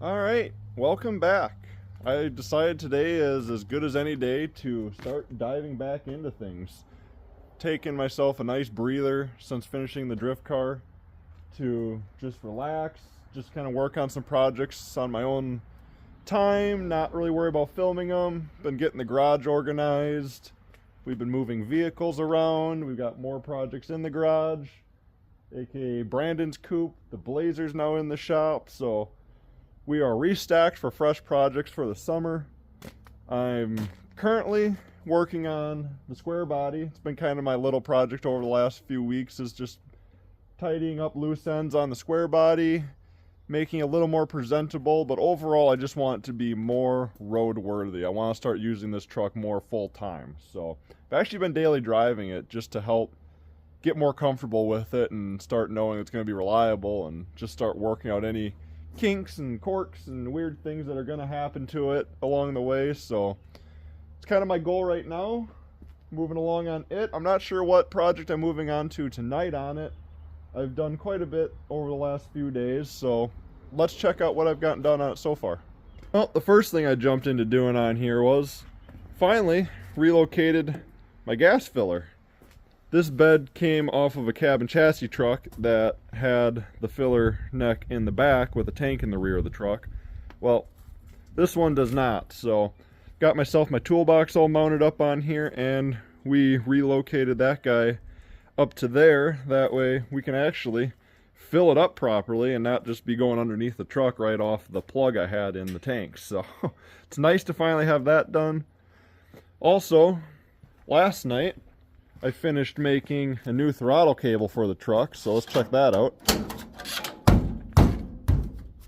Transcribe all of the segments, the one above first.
Alright, welcome back. I decided today is as good as any day to start diving back into things. Taking myself a nice breather since finishing the drift car to just relax, just kind of work on some projects on my own time, not really worry about filming them. Been getting the garage organized. We've been moving vehicles around. We've got more projects in the garage, aka Brandon's coupe. The Blazer's now in the shop, so we are restacked for fresh projects for the summer. I'm currently working on the Squarebody. It's been kind of my little project over the last few weeks, is just tidying up loose ends on the Squarebody, making it a little more presentable, but overall I just want it to be more roadworthy. I want to start using this truck more full time. So I've actually been daily driving it just to help get more comfortable with it and start knowing it's going to be reliable, and just start working out any kinks and quirks and weird things that are going to happen to it along the way. So it's kind of my goal right now, moving along on it. I'm not sure what project I'm moving on to tonight on it. I've done quite a bit over the last few days, so let's check out what I've gotten done on it so far. Well, the first thing I jumped into doing on here was finally relocated my gas filler. This bed came off of a cab and chassis truck that had the filler neck in the back with a tank in the rear of the truck. Well, this one does not, so got myself my toolbox all mounted up on here, and we relocated that guy up to there. That way we can actually fill it up properly and not just be going underneath the truck right off the plug I had in the tank. So it's nice to finally have that done. Also, last night I finished making a new throttle cable for the truck, so let's check that out.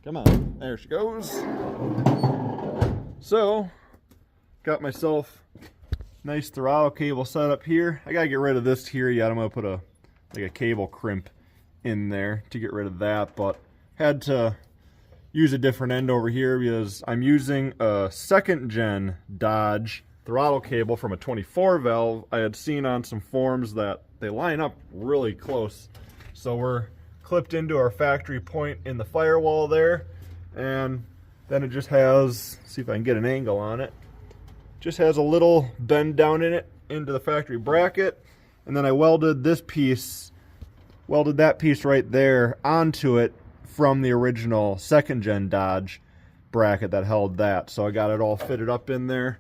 Come on, there she goes. So, got myself a nice throttle cable set up here. I gotta get rid of this here yet. I'm gonna put a cable crimp in there to get rid of that, but had to use a different end over here because I'm using a second gen Dodge throttle cable from a 24 valve. I had seen on some forums that they line up really close, so we're clipped into our factory point in the firewall there, and then it just has, see if I can get an angle on it, just has a little bend down in it into the factory bracket, and then I welded that piece right there onto it from the original second gen Dodge bracket that held that. So I got it all fitted up in there,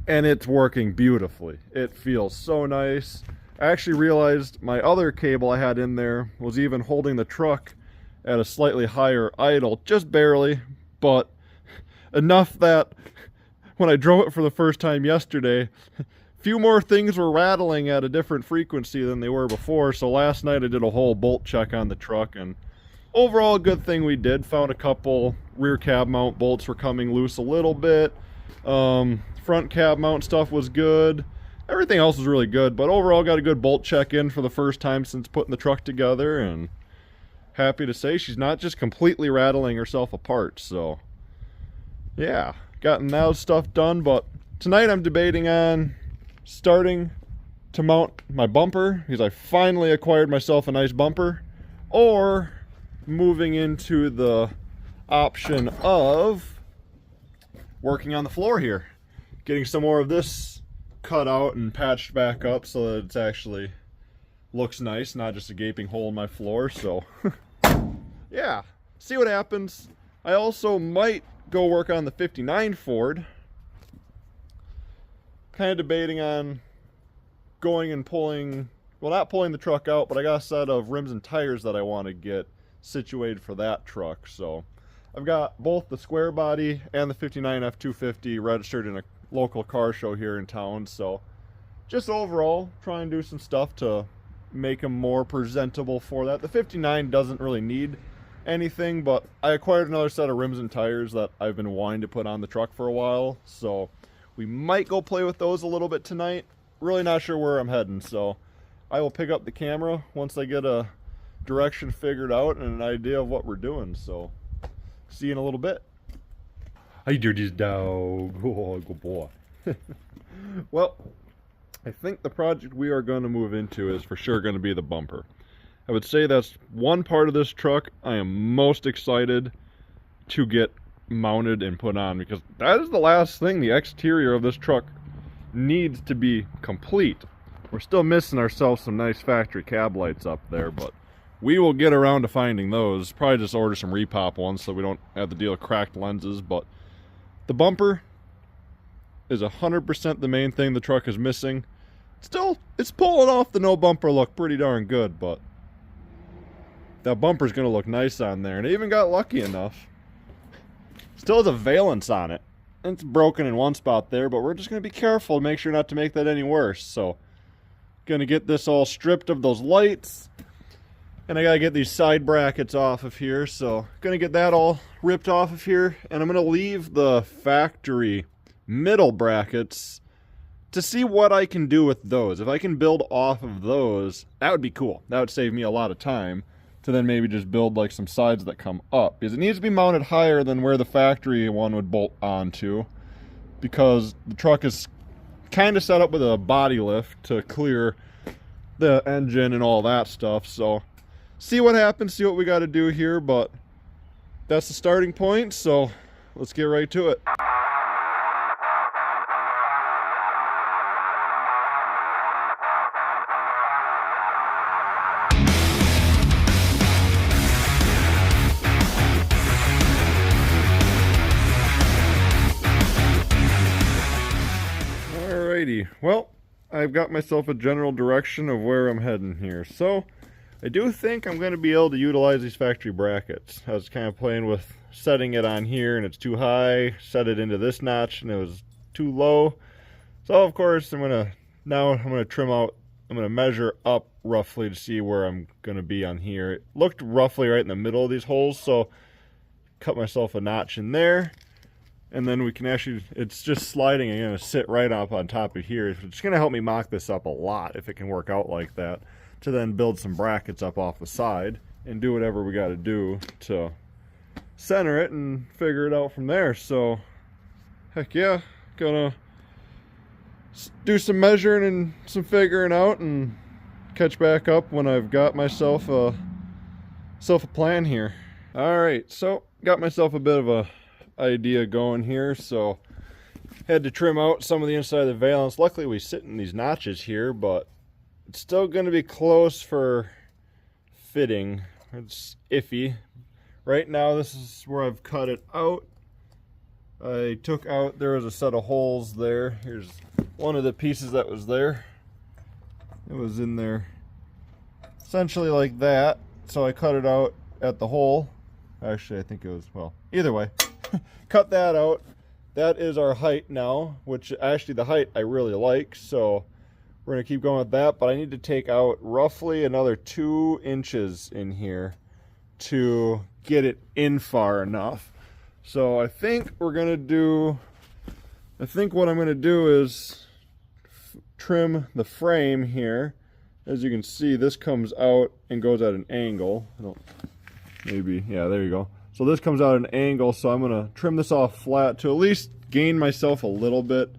and it's working beautifully. It feels so nice. I actually realized my other cable I had in there was even holding the truck at a slightly higher idle, just barely, but enough that when I drove it for the first time yesterday, a few more things were rattling at a different frequency than they were before. So last night I did a whole bolt check on the truck, and overall a good thing we did. Found a couple rear cab mount bolts were coming loose a little bit. Front cab mount stuff was good. Everything else was really good, but overall got a good bolt check in for the first time since putting the truck together, and happy to say she's not just completely rattling herself apart. So yeah, gotten that stuff done. But tonight I'm debating on starting to mount my bumper, because I finally acquired myself a nice bumper, or moving into the option of working on the floor here, getting some more of this cut out and patched back up so that it actually looks nice, not just a gaping hole in my floor. So yeah, see what happens. I also might go work on the 59 Ford. Kind of debating on going and pulling, well, not pulling the truck out, but I got a set of rims and tires that I want to get situated for that truck. So I've got both the Squarebody and the 59 F250 registered in a local car show here in town. So just overall try and do some stuff to make them more presentable for that. The 59 doesn't really need anything, but I acquired another set of rims and tires that I've been wanting to put on the truck for a while, so we might go play with those a little bit tonight. Really not sure where I'm heading, so I will pick up the camera once I get a direction figured out and an idea of what we're doing. So see you in a little bit. How you doing, this dog? Oh, good boy. Well, I think the project we are going to move into is for sure going to be the bumper. I would say that's one part of this truck I am most excited to get mounted and put on, because that is the last thing. The exterior of this truck needs to be complete. We're still missing ourselves some nice factory cab lights up there, but we will get around to finding those. Probably just order some repop ones so we don't have to deal with cracked lenses. But the bumper is 100% the main thing the truck is missing. Still, it's pulling off the no bumper look pretty darn good, but that bumper's gonna look nice on there. And I even got lucky enough. Still has a valance on it. It's broken in one spot there, but we're just gonna be careful to make sure not to make that any worse. So, gonna get this all stripped of those lights. And I gotta get these side brackets off of here, so gonna get that all ripped off of here, and I'm gonna leave the factory middle brackets to see what I can do with those. If I can build off of those, that would be cool. That would save me a lot of time to then maybe just build like some sides that come up, because it needs to be mounted higher than where the factory one would bolt onto, because the truck is kind of set up with a body lift to clear the engine and all that stuff. So see what happens, see what we got to do here, but that's the starting point, so let's get right to it. Alrighty, well, I've got myself a general direction of where I'm heading here, so I do think I'm going to be able to utilize these factory brackets. I was kind of playing with setting it on here and it's too high, set it into this notch and it was too low. So of course I'm going to trim out, I'm going to measure up roughly to see where I'm going to be on here. It looked roughly right in the middle of these holes, so cut myself a notch in there. And then we can actually, it's just sliding and going to sit right up on top of here. It's going to help me mock this up a lot if it can work out like that, to then build some brackets up off the side and do whatever we got to do to center it and figure it out from there. So heck yeah, gonna do some measuring and some figuring out and catch back up when I've got myself a plan here. All right, so got myself a bit of a idea going here, so had to trim out some of the inside of the valance. Luckily we sit in these notches here, but it's still going to be close for fitting. It's iffy. Right now this is where I've cut it out. I took out, there was a set of holes there. Here's one of the pieces that was there. It was in there essentially like that. So I cut it out at the hole. Actually, I think it was, well, either way. Cut that out. That is our height now, which actually the height I really like. So we're going to keep going with that, but I need to take out roughly another 2 inches in here to get it in far enough. So I think what I'm going to do is trim the frame here. As you can see, this comes out and goes at an angle. Maybe, yeah, there you go. So this comes out at an angle, so I'm going to trim this off flat to at least gain myself a little bit,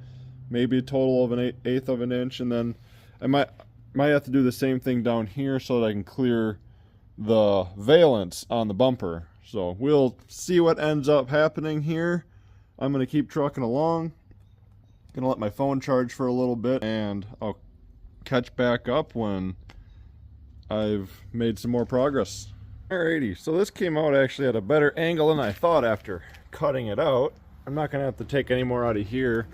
maybe a total of an eighth of an inch, and then I might have to do the same thing down here so that I can clear the valance on the bumper. So we'll see what ends up happening here. I'm going to keep trucking along. Gonna let my phone charge for a little bit, and I'll catch back up when I've made some more progress. Alrighty, so this came out actually at a better angle than I thought after cutting it out. I'm not gonna have to take any more out of here,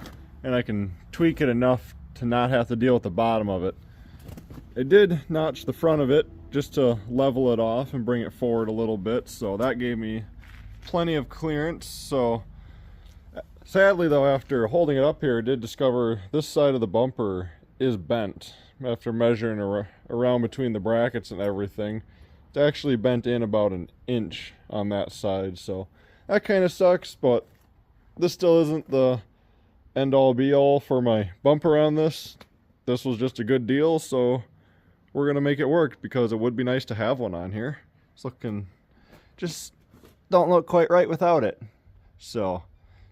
and I can tweak it enough to not have to deal with the bottom of it. I did notch the front of it just to level it off and bring it forward a little bit, so that gave me plenty of clearance. So sadly though, after holding it up here, I did discover this side of the bumper is bent. After measuring around between the brackets and everything, it's actually bent in about an inch on that side, so that kind of sucks, but this still isn't the end-all be-all for my bumper on this. This was just a good deal, so we're gonna make it work, because it would be nice to have one on here. It's looking, just don't look quite right without it, so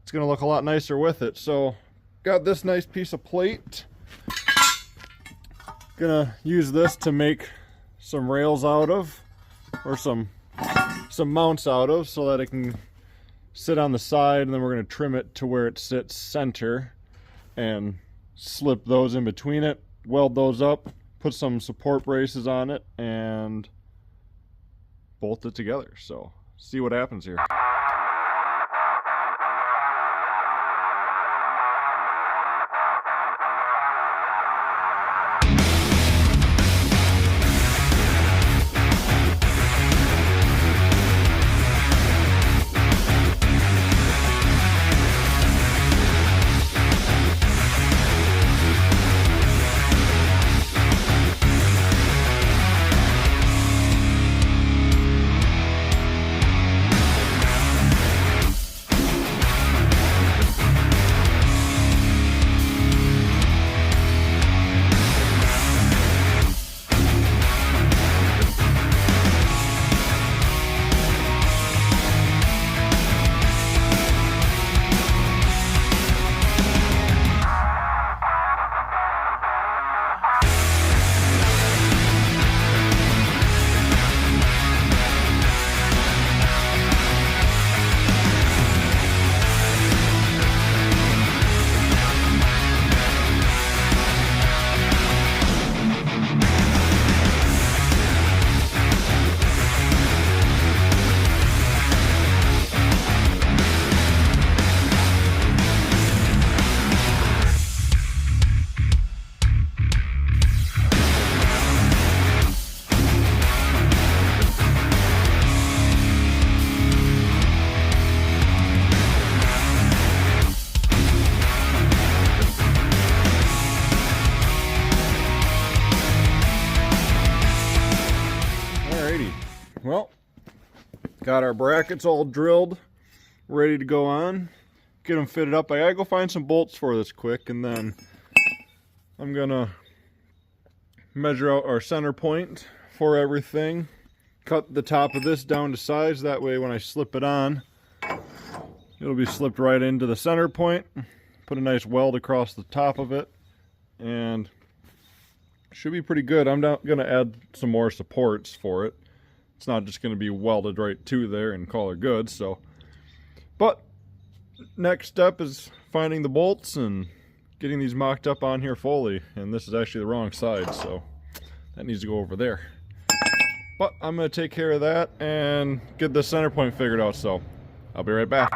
it's gonna look a lot nicer with it. So got this nice piece of plate, gonna use this to make some rails out of, or some mounts out of, so that it can sit on the side, and then we're going to trim it to where it sits center and slip those in between it, weld those up, put some support braces on it, and bolt it together. So see what happens here. Well, got our brackets all drilled, ready to go on, get them fitted up. I gotta go find some bolts for this quick, and then I'm gonna measure out our center point for everything, cut the top of this down to size, that way when I slip it on, it'll be slipped right into the center point, put a nice weld across the top of it, and should be pretty good. I'm gonna add some more supports for it. It's not just going to be welded right to there and call it good, so. But next step is finding the bolts and getting these mocked up on here fully. And this is actually the wrong side, so that needs to go over there. But I'm going to take care of that and get the center point figured out, so I'll be right back.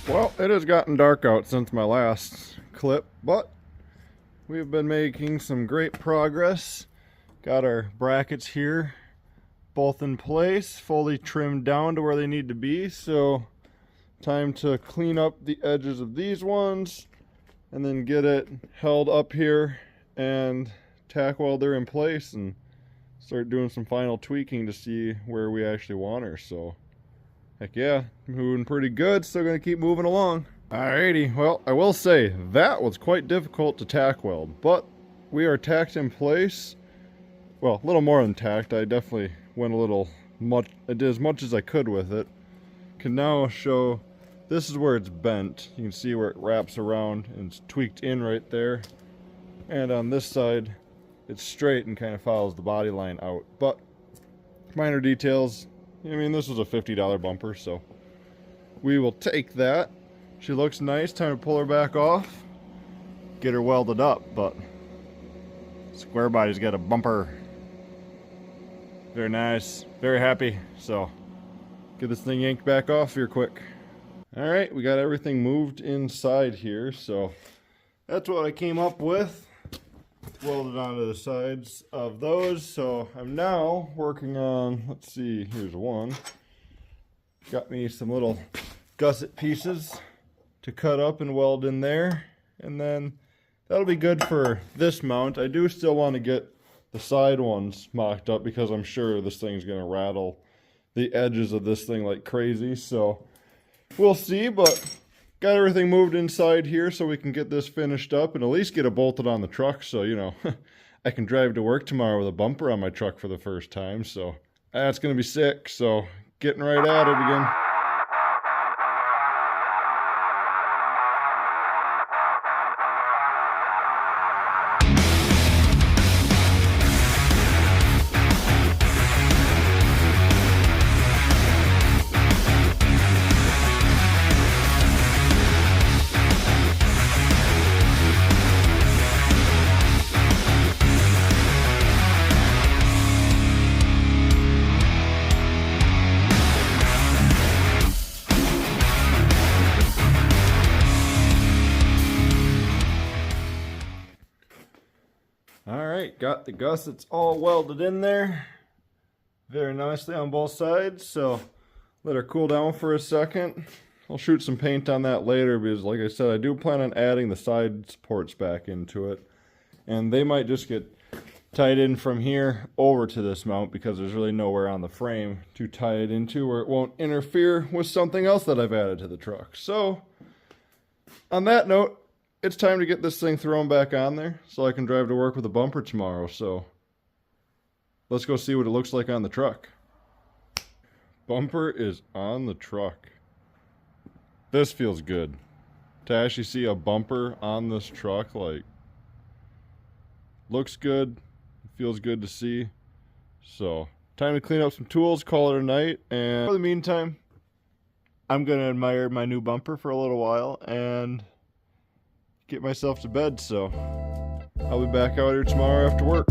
Well, it has gotten dark out since my last clip, but we've been making some great progress. Got our brackets here both in place, fully trimmed down to where they need to be, so time to clean up the edges of these ones and then get it held up here and tack welder in place and start doing some final tweaking to see where we actually want her. So heck yeah, moving pretty good, still gonna keep moving along. Alrighty, well, I will say that was quite difficult to tack weld, but we are tacked in place. Well, a little more than tacked. I definitely went a little much, I did as much as I could with it. Can now show, this is where it's bent. You can see where it wraps around and it's tweaked in right there. And on this side, it's straight and kind of follows the body line out. But minor details. I mean, this was a $50 bumper, so we will take that. She looks nice. Time to pull her back off, get her welded up. But Squarebody's got a bumper. Very nice, very happy. So get this thing yanked back off here quick. All right, we got everything moved inside here, so that's what I came up with. Welded onto the sides of those, so I'm now working on, let's see, here's one. Got me some little gusset pieces to cut up and weld in there, and then that'll be good for this mount. I do still want to get the side ones mocked up because I'm sure this thing's gonna rattle the edges of this thing like crazy, so we'll see. But got everything moved inside here so we can get this finished up and at least get it bolted on the truck, so you know I can drive to work tomorrow with a bumper on my truck for the first time, so that's going to be sick. So getting right at it again. Alright, got the gussets all welded in there very nicely on both sides, so let her cool down for a second. I'll shoot some paint on that later because, like I said, I do plan on adding the side supports back into it, and they might just get tied in from here over to this mount because there's really nowhere on the frame to tie it into where it won't interfere with something else that I've added to the truck. So on that note, it's time to get this thing thrown back on there so I can drive to work with a bumper tomorrow. So let's go see what it looks like on the truck. Bumper is on the truck. This feels good. To actually see a bumper on this truck, like, looks good, feels good to see. So time to clean up some tools, call it a night, and for the meantime, I'm gonna admire my new bumper for a little while and get myself to bed, so I'll be back out here tomorrow after work.